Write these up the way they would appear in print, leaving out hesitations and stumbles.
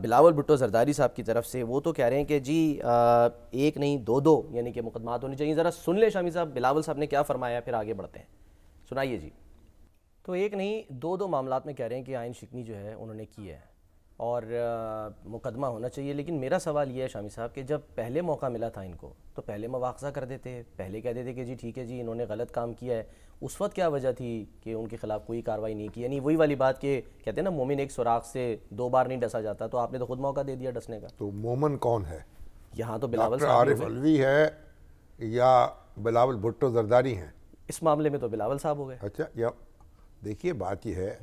بلاول بھٹو زرداری صاحب کی طرف سے، وہ تو کہہ رہے ہیں کہ جی ایک نہیں دو یعنی کہ مقدمات ہونے چاہیے. ذرا سن لیں شامی صاحب بلاول صاحب نے کیا فرمایا، پھر آگے بڑھتے ہیں. سنائیے جی. تو ایک نہیں دو معاملات میں کہہ رہے ہیں کہ آئین شکنی جو ہے انہوں نے کی ہے اور مقدمہ ہونا چاہیے. لیکن میرا سوال یہ ہے شامی صاحب کہ جب پہلے موقع ملا تھا ان کو تو پہلے مواخذہ کر دیتے، پہلے کہہ دیتے کہ جی ٹھیک ہے جی انہوں نے غلط کام کیا ہے. اس وقت کیا وجہ تھی کہ ان کے خلاف کوئی کارروائی نہیں کی؟ یعنی وہی والی بات کہ کہتے ہیں نا مومن ایک سوراخ سے 2 بار نہیں ڈسا جاتا، تو آپ نے تو خود موقع دے دیا ڈسنے کا. تو مومن کون ہے؟ یہاں تو بلاول ڈاکٹر صاحب عارف علوی ہے یا بلاول بھٹو زرداری ہیں؟ اس معاملے میں تو بلاول صاحب ہو گئے. اچھا، یا دیکھیے بات یہ ہے،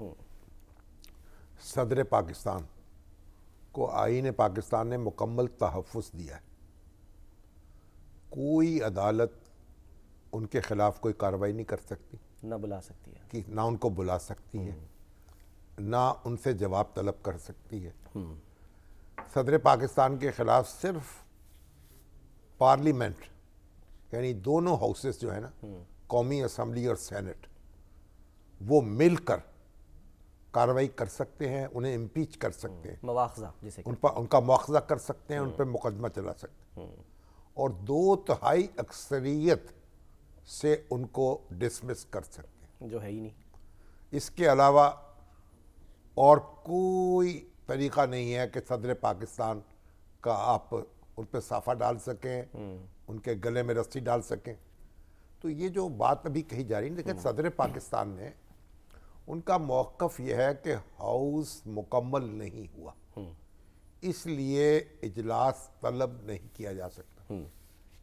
صدر پاکستان کو آئین پاکستان نے مکمل تحفظ دیا ہے. کوئی عدالت ان کے خلاف کوئی کارروائی نہیں کر سکتی، نہ بلا سکتی ہے، کہ نہ ان کو بلا سکتی ہے، نہ ان سے جواب طلب کر سکتی ہے. صدر پاکستان کے خلاف صرف پارلیمنٹ یعنی دونوں ہاؤسز جو ہے نا، قومی اسمبلی اور سینٹ، وہ مل کر کارروائی کر سکتے ہیں، انہیں امپیچ کر سکتے ہیں، مواخذہ جسے ان کا مواخذہ کر سکتے ہیں، ان پہ مقدمہ چلا سکتے ہیں، اور 2/3 اکثریت سے ان کو ڈسمس کر سکتے ہیں، جو ہے ہی نہیں. اس کے علاوہ اور کوئی طریقہ نہیں ہے کہ صدر پاکستان کا آپ ان پہ صافہ ڈال سکیں، ان کے گلے میں رسی ڈال سکیں. تو یہ جو بات ابھی کہی جا رہی ہے، لیکن صدر پاکستان نے ان کا موقف یہ ہے کہ ہاؤس مکمل نہیں ہوا، اس لیے اجلاس طلب نہیں کیا جا سکتا.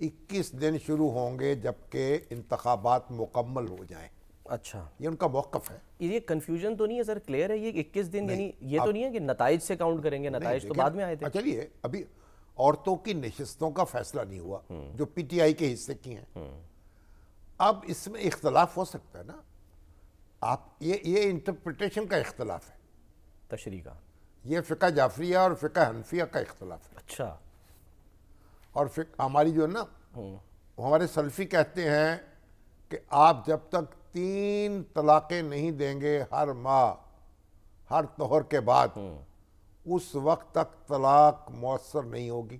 21 دن شروع ہوں گے جبکہ انتخابات مکمل ہو جائیں. اچھا، یہ ان کا موقف ہے. یہ کنفیوژن تو نہیں ہے سر؟ کلیئر ہے یہ 21 دن؟ یعنی یہ تو نہیں ہے کہ نتائج سے کاؤنٹ کریں گے؟ نتائج تو بعد میں آئے تھے. چلیے، ابھی عورتوں کی نشستوں کا فیصلہ نہیں ہوا جو پی ٹی آئی کے حصے کی ہیں. اب اس میں اختلاف ہو سکتا ہے نا، آپ یہ انٹرپریٹیشن کا اختلاف ہے، تشریح کا. یہ فقہ جعفریہ اور فقہ حنفیہ کا اختلاف ہے. اچھا. اور ہماری جو ہے نا، ہمارے سلفی کہتے ہیں کہ آپ جب تک 3 طلاقیں نہیں دیں گے ہر ماہ ہر طہر کے بعد، اس وقت تک طلاق مؤثر نہیں ہوگی،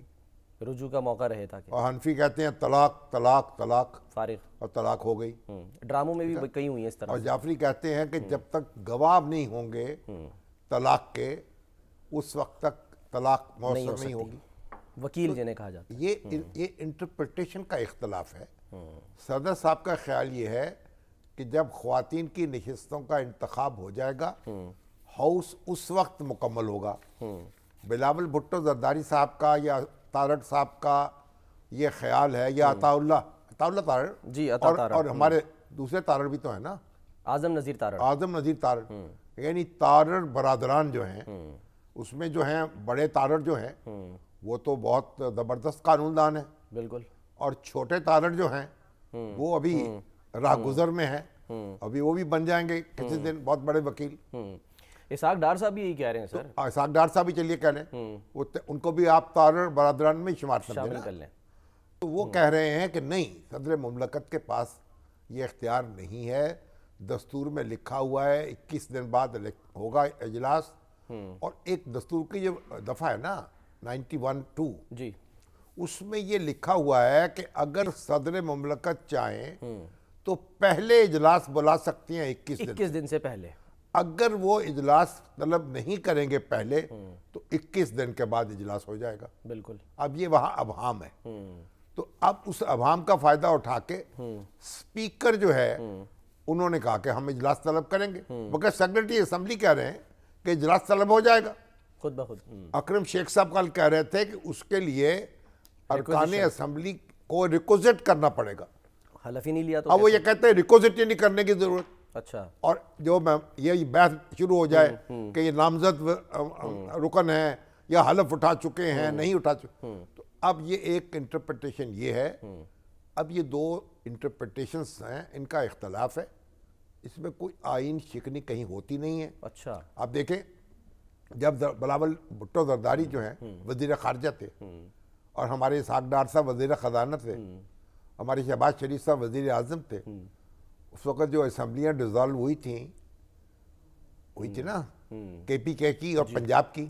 رجوع کا موقع رہے تھا. اور حنفی کہتے ہیں طلاق طلاق طلاق، فارغ، اور طلاق ہو گئی. ڈراموں میں بھی کئی ہوئی ہیں اس طرح. اور جعفری کہتے ہیں کہ جب تک گواہ نہیں ہوں گے طلاق کے، اس وقت تک طلاق مؤثر نہیں ہوگی. وکیل جنہیں کہا جاتا ہے. یہ انٹرپریٹیشن کا اختلاف ہے. صدر صاحب کا خیال یہ ہے کہ جب خواتین کی نشستوں کا انتخاب ہو جائے گا، ہاؤس اس وقت مکمل ہوگا. بلاول بھٹو زرداری صاحب کا یا تارڑ صاحب کا یہ خیال ہے، یا عطا اللہ تارڑ، جی عطا تارڑ، اور ہمارے دوسرے تارڑ بھی تو ہیں نا، اعظم نذیر تارڑ. اعظم نذیر تارڑ، یعنی تارڑ برادران جو ہیں، اس میں جو ہیں بڑے تارڑ جو ہیں وہ تو بہت زبردست قانون دان ہیں، بالکل، اور چھوٹے تارڑ جو ہیں وہ ابھی راہ گزر میں ہیں، ابھی وہ بھی بن جائیں گے کسی دن بہت بڑے وکیل. اسحاق ڈار صاحب بھی یہی کہہ رہے ہیں سر. اسحاق ڈار صاحب بھی چلیے کہہ لیں، ان کو بھی آپ تارڑ برادران میں شمار کر لیں. تو وہ کہہ رہے ہیں کہ نہیں، صدر مملکت کے پاس یہ اختیار نہیں ہے. دستور میں لکھا ہوا ہے 21 دن بعد ہوگا اجلاس، اور ایک دستور کی جو دفعہ ہے نا 91(2), جی، اس میں یہ لکھا ہوا ہے کہ اگر صدر مملکت چاہیں تو پہلے اجلاس بلا سکتی ہیں 21 دن سے پہلے. اگر وہ اجلاس طلب نہیں کریں گے پہلے تو 21 دن کے بعد اجلاس ہو جائے گا. بالکل. اب یہ وہاں ابہام ہے، تو اب اس ابہام کا فائدہ اٹھا کے سپیکر جو ہے انہوں نے کہا کہ ہم اجلاس طلب کریں گے، مگر سیکریٹری اسمبلی کہہ رہے ہیں کہ اجلاس طلب ہو جائے گا خود بخود. اکرم شیخ صاحب کل کہہ رہے تھے کہ اس کے لیے ارکان اسمبلی کو ریکوزٹ کرنا پڑے گا. حلف ہی نہیں لیا تو اب وہ یہ کہتے ہیں ریکوزٹ نہیں کرنے کی ضرورت. اچھا. اور جو یہ بحث شروع ہو جائے کہ یہ نامزد رکن ہے یا حلف اٹھا چکے ہیں نہیں اٹھا چکے، تو اب یہ ایک انٹرپریٹیشن یہ ہے. اب یہ 2 انٹرپریٹیشنز ہیں، ان کا اختلاف ہے، اس میں کوئی آئین شکنی کہیں ہوتی نہیں ہے. اچھا. آپ دیکھیں جب بلاول بھٹو زرداری جو ہیں وزیر خارجہ تھے، اور ہمارے اسحاق ڈار صاحب وزیر خزانہ تھے، ہمارے شہباز شریف صاحب وزیر اعظم تھے، اس وقت جو اسمبلیاں ڈیزالو ہوئی تھی نا، کے پی کے کی اور پنجاب کی،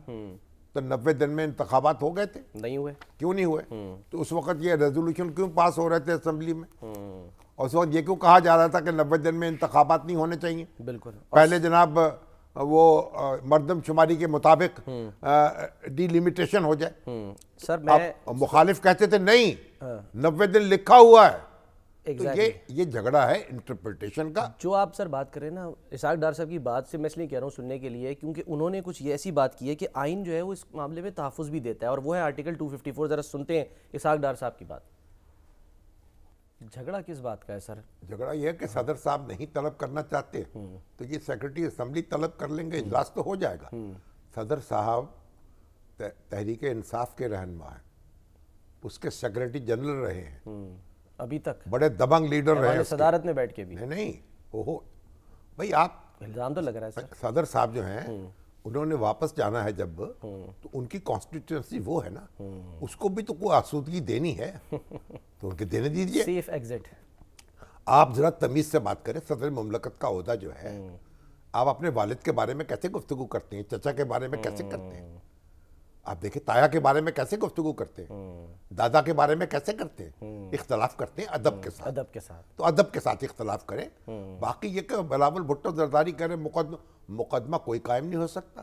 تو 90 دن میں انتخابات ہو گئے تھے؟ نہیں ہوئے. کیوں نہیں ہوئے؟ تو اس وقت یہ ریزولوشن کیوں پاس ہو رہے تھے اسمبلی میں؟ اور اس وقت یہ کیوں کہا جا رہا تھا کہ 90 دن میں انتخابات نہیں ہونے چاہیے؟ بالکل. پہلے جناب وہ مردم شماری کے مطابق ڈی لیمیٹیشن ہو جائے. سر میں مخالف کہتے تھے نہیں 90 دن لکھا ہوا ہے. تو یہ جھگڑا ہے انٹرپریٹیشن کا. جو آپ سر بات کریں نا اسحاق ڈار صاحب کی بات سے میں اس لیے کہہ رہا ہوں سننے کے لیے کیونکہ انہوں نے کچھ ایسی بات کی ہے کہ آئین جو ہے وہ اس معاملے میں تحفظ بھی دیتا ہے اور وہ ہے آرٹیکل 254. ذرا سنتے ہیں اسحاق ڈار صاحب کی بات. جھگڑا کس بات کا ہے سر؟ جھگڑا یہ ہے کہ صدر صاحب نہیں طلب کرنا چاہتے تو یہ سیکرٹری اسمبلی طلب کر لیں گے, اجلاس تو ہو جائے گا. صدر صاحب تحریک انصاف کے رہنما ہیں, اس کے سیکرٹری جنرل رہے ہیں ابھی تک, بڑے دبنگ لیڈر رہے ہیں صدارت میں بیٹھ کے بھی. نہیں اوہو بھائی آپ الزام تو لگ رہا ہے سر. صدر صاحب جو ہیں انہوں نے واپس جانا ہے جب تو ان کی کانسٹیٹوئنسی وہ ہے نا, اس کو بھی تو کوئی آسودگی دینی ہے تو ان کے دینے دیجئے. Safe exit. آپ ذرا تمیز سے بات کریں. صدر مملکت کا عہدہ جو ہے, آپ اپنے والد کے بارے میں کیسے گفتگو کرتے ہیں, چچا کے بارے میں کیسے کرتے ہیں, آپ دیکھیں تایا کے بارے میں کیسے گفتگو کرتے ہیں, دادا کے بارے میں کیسے کرتے ہیں. اختلاف کرتے ہیں ادب کے ساتھ. ادب کے ساتھ. تو ادب کے ساتھ اختلاف کریں. باقی یہ کہ بلاول بھٹو زرداری کریں مقدمہ کوئی قائم نہیں ہو سکتا.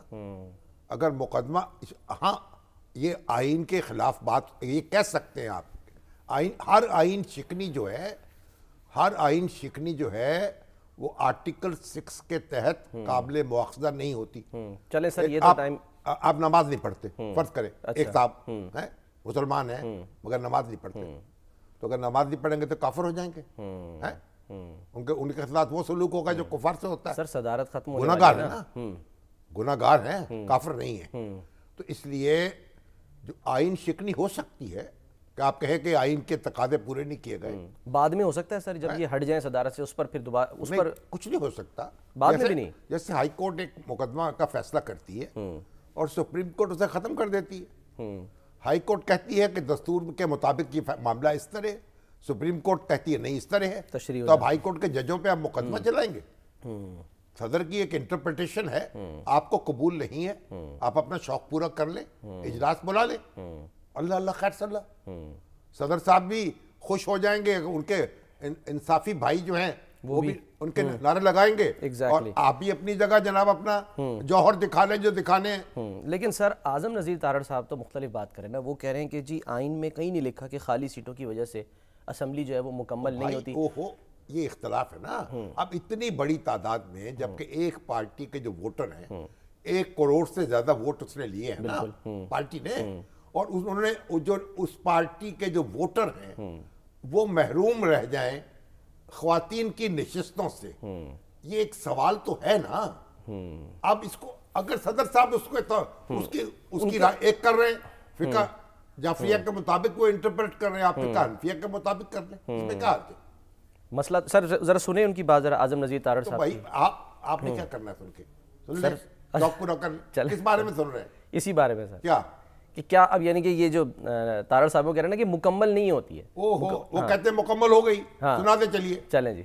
اگر مقدمہ, ہاں یہ آئین کے خلاف بات یہ کہہ سکتے ہیں آپ, ہر آئین شکنی جو ہے وہ آرٹیکل 6 کے تحت قابل مواخذہ نہیں ہوتی. چلے سر یہ تو ٹائم. آپ نماز نہیں پڑھتے فرض کریں, ایک صاحب ہیں مسلمان ہیں مگر نماز نہیں پڑھتے, تو اگر نماز نہیں پڑھیں گے تو کافر ہو جائیں گے. ان کے خلاف وہ سلوک ہوگا جو کفار سے ہوتا ہے. سر صدارت ختم ہونے گناہگار ہے نا, گناہگار ہیں, کافر نہیں ہیں. تو اس لیے جو آئین شکنی ہو سکتی ہے کہ آپ کہیں کہ آئین کے تقاضے پورے نہیں کیے گئے, بعد میں ہو سکتا ہے سر جب یہ ہٹ جائیں صدارت سے, اس پر پھر دوبارہ اس پر کچھ نہیں ہو سکتا. بعد میں بھی نہیں. جیسے ہائی کورٹ ایک مقدمہ کا فیصلہ کرتی ہے اور سپریم کورٹ اسے ختم کر دیتی ہے. ہائی کورٹ کہتی ہے کہ دستور کے مطابق یہ معاملہ اس طرح ہے, سپریم کورٹ کہتی ہے نہیں اس طرح ہے, تو اب ہائی کورٹ کے ججوں پہ آپ مقدمہ چلائیں گے. صدر کی ایک انٹرپریٹیشن ہے, آپ کو قبول نہیں ہے, آپ اپنا شوق پورا کر لیں, اجلاس بلا لیں, اللہ اللہ خیر صلی اللہ. صدر صاحب بھی خوش ہو جائیں گے, ان کے انصافی بھائی جو ہیں وہ بھی ان کے نعرے لگائیں گے, اور آپ بھی اپنی جگہ جناب اپنا جوہر دکھا لیں جو دکھانے ہیں. لیکن سر اعظم نذیر تارڑ صاحب تو مختلف بات کریں نا, وہ کہہ رہے ہیں کہ جی آئین میں کہیں نہیں لکھا کہ خالی سیٹوں کی وجہ سے اسمبلی جو ہے وہ مکمل نہیں ہوتی. یہ اختلاف ہے نا. اب اتنی بڑی تعداد میں جبکہ ایک پارٹی کے جو ووٹر ہیں 1 کروڑ سے زیادہ ووٹ اس نے لیے ہیں نا پارٹی نے, اور انہوں نے جو اس پارٹی کے جو ووٹر ہیں وہ محروم رہ جائیں خواتین کی نشستوں سے, یہ ایک سوال تو ہے نا. اب اس کو اگر صدر صاحب اس کی رائے ایک کر رہے ہیں, فقہ جعفریہ کے مطابق وہ انٹرپریٹ کر رہے ہیں, آپ فقہ حنفیہ کے مطابق کر لیں, اس میں کیا حرج ہے؟ مسئلہ سر ذرا سنیں ان کی بات ذرا اعظم نذیر تارڑ صاحب. تو بھائی آپ نے کیا کرنا ہے, سن کے سن لیں, شوق پورا کر لیں. کس بارے میں سن رہے ہیں؟ اسی بارے میں سر. کیا اب یعنی کہ یہ جو تارڑ صاحب کہہ رہے ہیں نا کہ مکمل نہیں ہوتی ہے. وہ کہتے ہیں مکمل ہو گئی, سنا دے چلیے. چلیں جی.